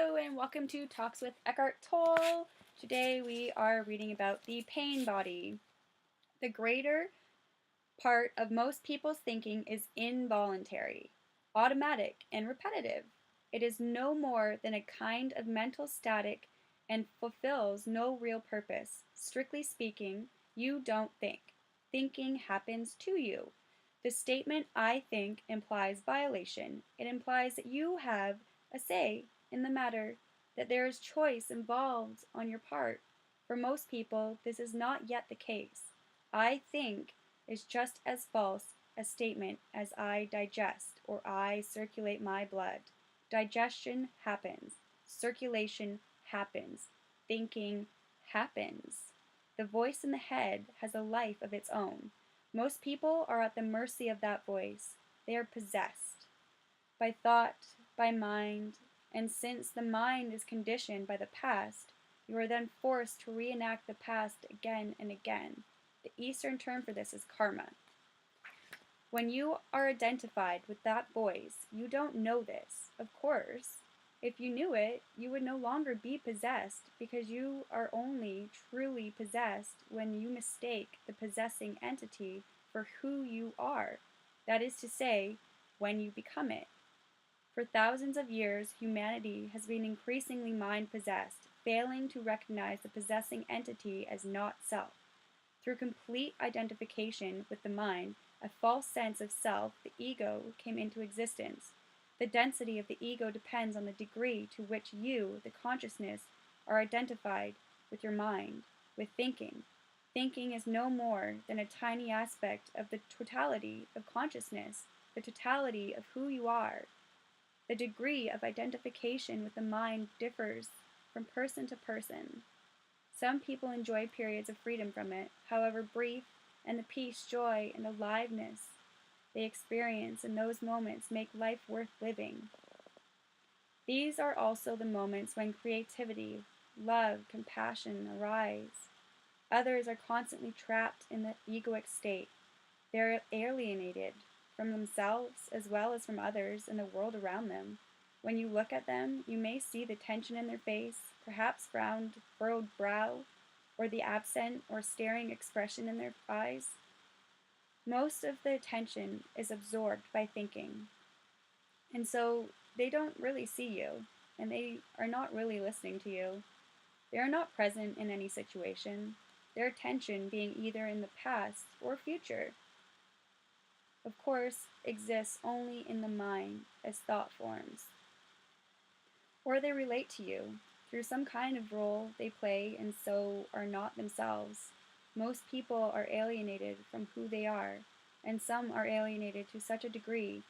Hello and welcome to Talks with Eckhart Tolle. Today we are reading about the pain body. The greater part of most people's thinking is involuntary, automatic, and repetitive. It is no more than a kind of mental static and fulfills no real purpose. Strictly speaking, you don't think. Thinking happens to you. The statement "I think" implies violation. It implies that you have a say in the matter, that there is choice involved on your part. For most people, this is not yet the case. "I think" is just as false a statement as "I digest" or "I circulate my blood." Digestion happens. Circulation happens. Thinking happens. The voice in the head has a life of its own. Most people are at the mercy of that voice. They are possessed by thought, by mind, and since the mind is conditioned by the past, you are then forced to reenact the past again and again. The Eastern term for this is karma. When you are identified with that voice, you don't know this, of course. If you knew it, you would no longer be possessed, because you are only truly possessed when you mistake the possessing entity for who you are. That is to say, when you become it. For thousands of years, humanity has been increasingly mind-possessed, failing to recognize the possessing entity as not self. Through complete identification with the mind, a false sense of self, the ego, came into existence. The density of the ego depends on the degree to which you, the consciousness, are identified with your mind, with thinking. Thinking is no more than a tiny aspect of the totality of consciousness, the totality of who you are. The degree of identification with the mind differs from person to person. Some people enjoy periods of freedom from it, however brief, and the peace, joy, and aliveness they experience in those moments make life worth living. These are also the moments when creativity, love, compassion arise. Others are constantly trapped in the egoic state. They are alienated from themselves as well as from others and the world around them. When you look at them, you may see the tension in their face, perhaps furrowed brow, or the absent or staring expression in their eyes. Most of the attention is absorbed by thinking, and so they don't really see you, and they are not really listening to you. They are not present in any situation, their attention being either in the past or future. Of course, exists only in the mind as thought forms. Or they relate to you through some kind of role they play and so are not themselves. Most people are alienated from who they are, and some are alienated to such a degree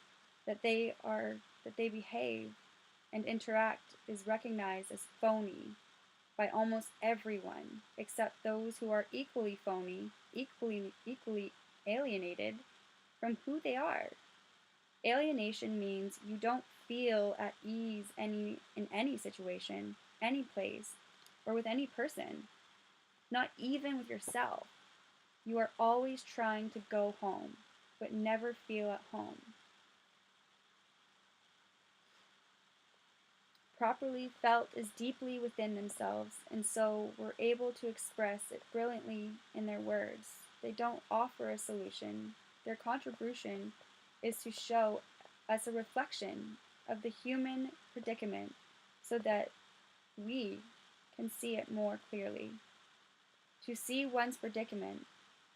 that they behave and interact is recognized as phony by almost everyone, except those who are equally phony, equally alienated from who they are. Alienation means you don't feel at ease in any situation, any place, or with any person, not even with yourself. You are always trying to go home, but never feel at home. Properly felt is deeply within themselves, and so were able to express it brilliantly in their words. They don't offer a solution. Their contribution is to show us a reflection of the human predicament so that we can see it more clearly. To see one's predicament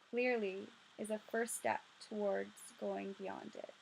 clearly is a first step towards going beyond it.